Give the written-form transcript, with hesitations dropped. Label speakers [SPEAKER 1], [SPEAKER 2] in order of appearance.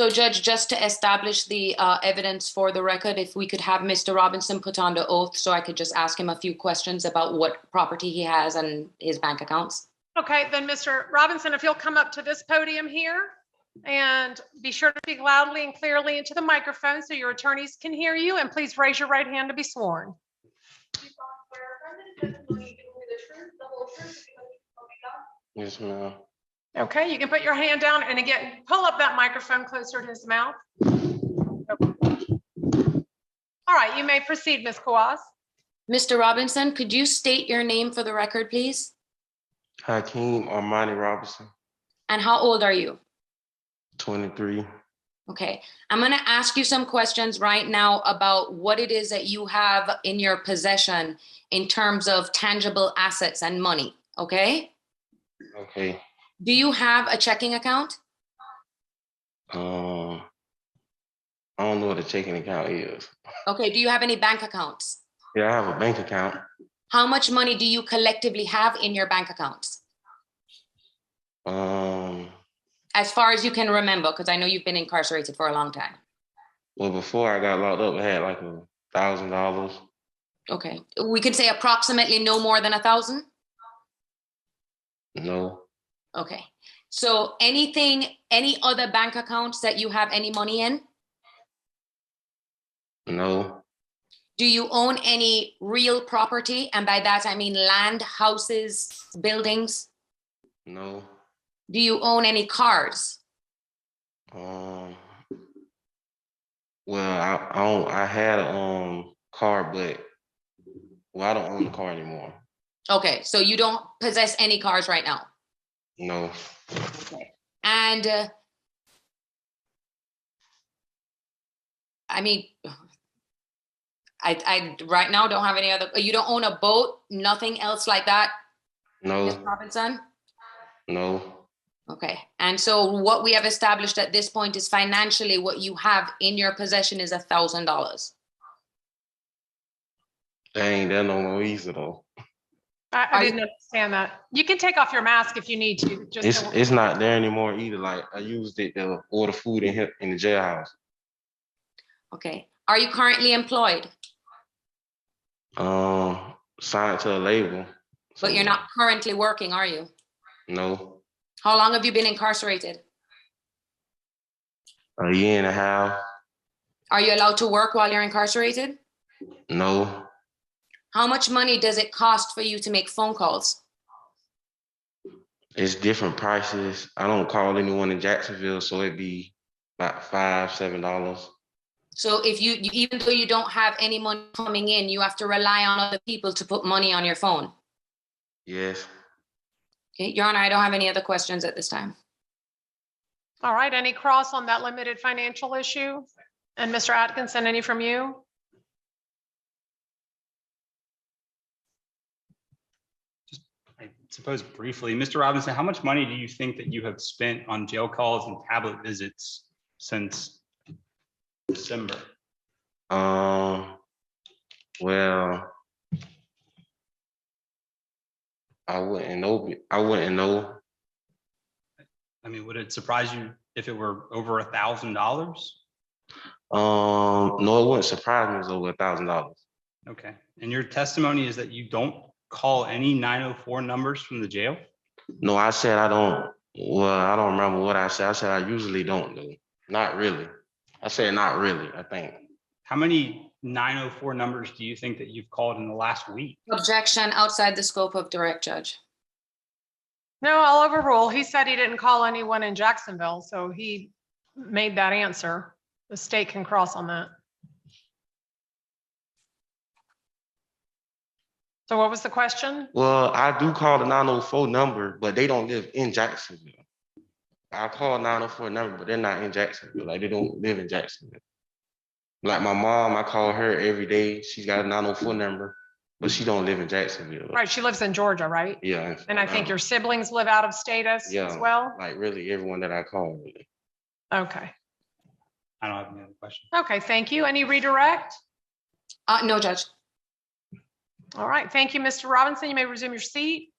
[SPEAKER 1] So, Judge, just to establish the evidence for the record, if we could have Mr. Robinson put on the oath so I could just ask him a few questions about what property he has and his bank accounts.
[SPEAKER 2] Okay, then Mr. Robinson, if you'll come up to this podium here and be sure to speak loudly and clearly into the microphone so your attorneys can hear you, and please raise your right hand to be sworn.
[SPEAKER 3] Yes, ma'am.
[SPEAKER 2] Okay, you can put your hand down and again, pull up that microphone closer to his mouth. All right, you may proceed, Ms. Kawaz.
[SPEAKER 1] Mr. Robinson, could you state your name for the record, please?
[SPEAKER 3] Hakeem Armani Robinson,
[SPEAKER 1] And how old are you?
[SPEAKER 3] 23.
[SPEAKER 1] Okay, I'm going to ask you some questions right now about what it is that you have in your possession in terms of tangible assets and money, okay?
[SPEAKER 3] Okay.
[SPEAKER 1] Do you have a checking account?
[SPEAKER 3] I don't know what a checking account is.
[SPEAKER 1] Okay, do you have any bank accounts?
[SPEAKER 3] Yeah, I have a bank account.
[SPEAKER 1] How much money do you collectively have in your bank accounts? As far as you can remember, because I know you've been incarcerated for a long time.
[SPEAKER 3] Well, before I got locked up, I had like $1,000.
[SPEAKER 1] Okay, we could say approximately no more than 1,000?
[SPEAKER 3] No.
[SPEAKER 1] Okay, so any other bank accounts that you have any money in?
[SPEAKER 3] No.
[SPEAKER 1] Do you own any real property? And by that, I mean land, houses, buildings?
[SPEAKER 3] No.
[SPEAKER 1] Do you own any cars?
[SPEAKER 3] Well, I had a car, but I don't own the car anymore.
[SPEAKER 1] Okay, so you don't possess any cars right now?
[SPEAKER 3] No.
[SPEAKER 1] Okay. And I mean, I right now don't have any other. You don't own a boat, nothing else like that?
[SPEAKER 3] No.
[SPEAKER 1] Mr. Robinson?
[SPEAKER 3] No.
[SPEAKER 1] Okay, and so what we have established at this point is financially what you have in your possession is $1,000.
[SPEAKER 3] Dang, that no more easy though.
[SPEAKER 2] I didn't understand that. You can take off your mask if you need to.
[SPEAKER 3] It's not there anymore either. Like I used it to order food in here in the jailhouse.
[SPEAKER 1] Okay, are you currently employed?
[SPEAKER 3] Signed to a label.
[SPEAKER 1] But you're not currently working, are you?
[SPEAKER 3] No.
[SPEAKER 1] How long have you been incarcerated?
[SPEAKER 3] A year and a half.
[SPEAKER 1] Are you allowed to work while you're incarcerated?
[SPEAKER 3] No.
[SPEAKER 1] How much money does it cost for you to make phone calls?
[SPEAKER 3] It's different prices. I don't call anyone in Jacksonville, so it'd be about $5, $7.
[SPEAKER 1] So if you even though you don't have any money coming in, you have to rely on other people to put money on your phone?
[SPEAKER 3] Yes.
[SPEAKER 1] Okay, Your Honor, I don't have any other questions at this time.
[SPEAKER 2] All right, any cross on that limited financial issue? And Mr. Atkinson, any from you?
[SPEAKER 4] I suppose briefly, Mr. Robinson, how much money do you think that you have spent on jail calls and tablet visits since December?
[SPEAKER 3] Well, I wouldn't know.
[SPEAKER 4] I mean, would it surprise you if it were over $1,000?
[SPEAKER 3] No, it wouldn't surprise me. It was over $1,000.
[SPEAKER 4] Okay, and your testimony is that you don't call any 904 numbers from the jail?
[SPEAKER 3] No, I said I don't. Well, I don't remember what I said. I said I usually don't do. Not really. I said not really, I think.
[SPEAKER 4] How many 904 numbers do you think that you've called in the last week?
[SPEAKER 1] Objection outside the scope of direct judge.
[SPEAKER 2] No, I'll overrule. He said he didn't call anyone in Jacksonville, so he made that answer. The state can cross on that. So what was the question?
[SPEAKER 3] Well, I do call the 904 number, but they don't live in Jacksonville. I call 904 number, but they're not in Jacksonville. Like they don't live in Jacksonville. Like my mom, I call her every day. She's got a 904 number, but she don't live in Jacksonville.
[SPEAKER 2] Right, she lives in Georgia, right?
[SPEAKER 3] Yeah.
[SPEAKER 2] And I think your siblings live out of state as well?
[SPEAKER 3] Like really everyone that I call. Really.
[SPEAKER 2] Okay.
[SPEAKER 4] I don't have any other questions.
[SPEAKER 2] Okay, thank you. Any redirect?
[SPEAKER 1] No, Judge.
[SPEAKER 2] All right, thank you, Mr. Robinson. You may resume your seat.